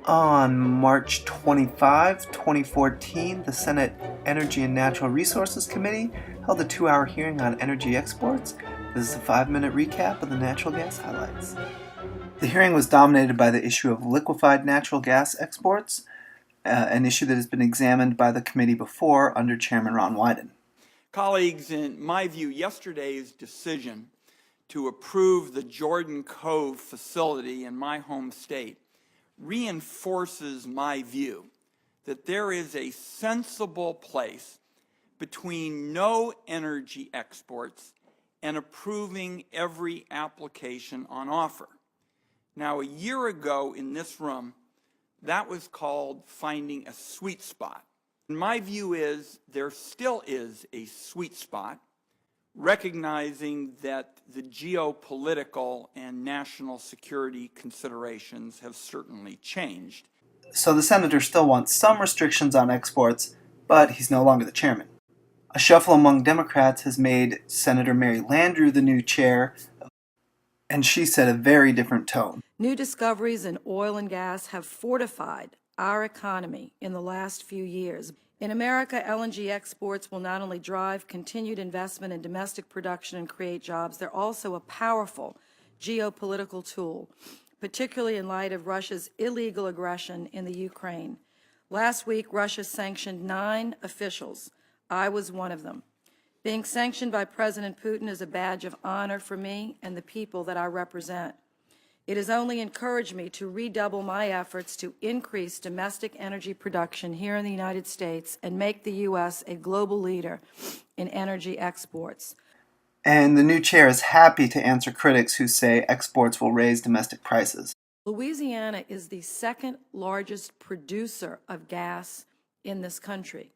On March 25, 2014, the Senate Energy and Natural Resources Committee held a 2-hour hearing on energy exports. This is a 5-minute recap of the natural gas highlights. The hearing was dominated by the issue of liquefied natural gas exports, an issue that has been examined by the committee before under Chairman Ron Wyden. Colleagues, in my view, yesterday's decision to approve the Jordan Cove facility in my home state reinforces my view that there is a sensible place between no energy exports and approving every application on offer. Now, a year ago in this room, that was called finding a sweet spot. And my view is there still is a sweet spot, recognizing that the geopolitical and national security considerations have certainly changed. So the senator still wants some restrictions on exports, but he's no longer the chairman. A shuffle among Democrats has made Senator Mary Landrieu the new chair, and she set a very different tone. New discoveries in oil and gas have fortified our economy in the last few years. In America, LNG exports will not only drive continued investment in domestic production and create jobs, they're also a powerful geopolitical tool, particularly in light of Russia's illegal aggression in the Ukraine. Last week, Russia sanctioned 9 officials. I was one of them. Being sanctioned by President Putin is a badge of honor for me and the people that I represent. It has only encouraged me to redouble my efforts to increase domestic energy production here in the United States and make the U.S. a global leader in energy exports. And the new chair is happy to answer critics who say exports will raise domestic prices. Louisiana is the second largest producer of gas in this country,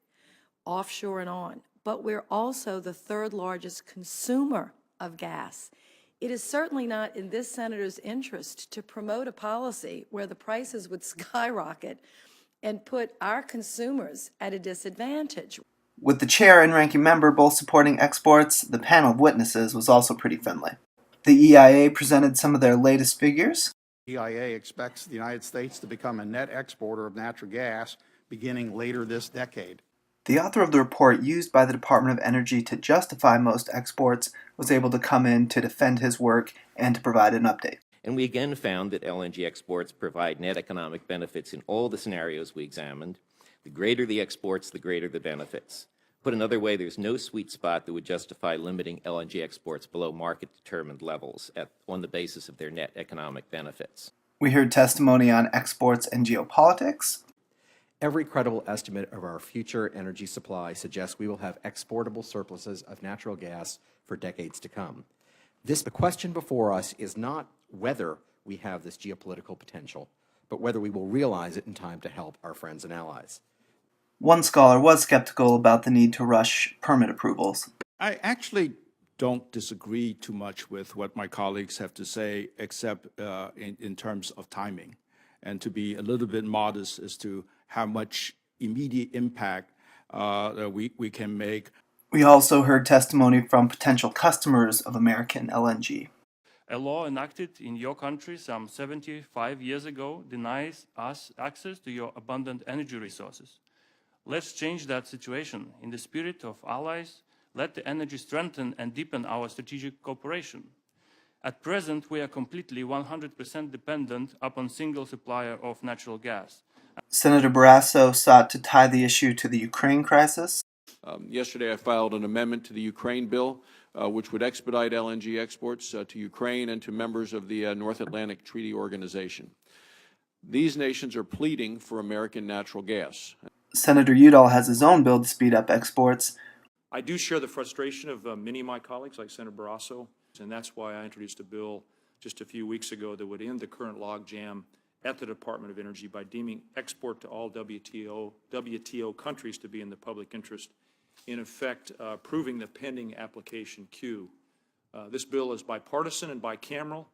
offshore and on, but we're also the 3rd largest consumer of gas. It is certainly not in this senator's interest to promote a policy where the prices would skyrocket and put our consumers at a disadvantage. With the chair and ranking member both supporting exports, the panel of witnesses was also pretty friendly. The EIA presented some of their latest figures. EIA expects the United States to become a net exporter of natural gas beginning later this decade. The author of the report used by the Department of Energy to justify most exports was able to come in to defend his work and to provide an update. And we again found that LNG exports provide net economic benefits in all the scenarios we examined. The greater the exports, the greater the benefits. Put another way, there's no sweet spot that would justify limiting LNG exports below market-determined levels on the basis of their net economic benefits. We heard testimony on exports and geopolitics. Every credible estimate of our future energy supply suggests we will have exportable surpluses of natural gas for decades to come. The question before us is not whether we have this geopolitical potential, but whether we will realize it in time to help our friends and allies. One scholar was skeptical about the need to rush permit approvals. I actually don't disagree too much with what my colleagues have to say, except in terms of timing, and to be a little bit modest as to how much immediate impact we can make. We also heard testimony from potential customers of American LNG. A law enacted in your country some 75 years ago denies us access to your abundant energy resources. Let's change that situation. In the spirit of allies, let the energy strengthen and deepen our strategic cooperation. At present, we are completely 100% dependent upon single supplier of natural gas. Senator Barrasso sought to tie the issue to the Ukraine crisis. Yesterday I filed an amendment to the Ukraine bill, which would expedite LNG exports to Ukraine and to members of the North Atlantic Treaty Organization. These nations are pleading for American natural gas. Senator Udall has his own bill to speed up exports. I do share the frustration of many of my colleagues, like Senator Barrasso, and that's why I introduced a bill just a few weeks ago that would end the current logjam at the Department of Energy by deeming export to all WTO countries to be in the public interest, in effect approving the pending application queue. This bill is bipartisan and bicameral.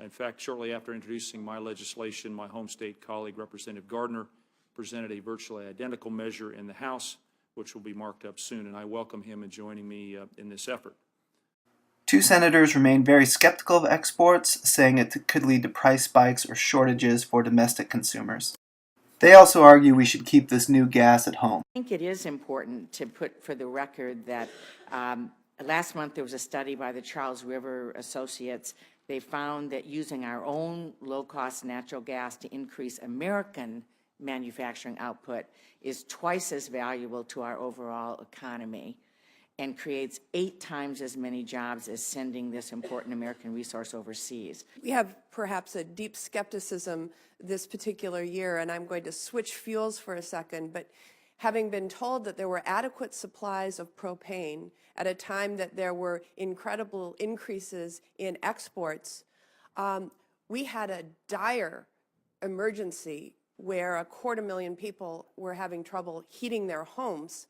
In fact, shortly after introducing my legislation, my home state colleague, Representative Gardner, presented a virtually identical measure in the House, which will be marked up soon, and I welcome him in joining me in this effort. 2 senators remain very skeptical of exports, saying it could lead to price spikes or shortages for domestic consumers. They also argue we should keep this new gas at home. I think it is important to put for the record that last month there was a study by the Charles River Associates. They found that using our own low-cost natural gas to increase American manufacturing output is twice as valuable to our overall economy and creates 8 times as many jobs as sending this important American resource overseas. We have perhaps a deep skepticism this particular year, and I'm going to switch fuels for a second, but having been told that there were adequate supplies of propane at a time that there were incredible increases in exports, we had a dire emergency where 250,000 people were having trouble heating their homes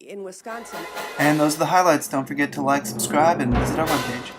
in Wisconsin. And those are the highlights. Don't forget to like, subscribe, and visit our webpage.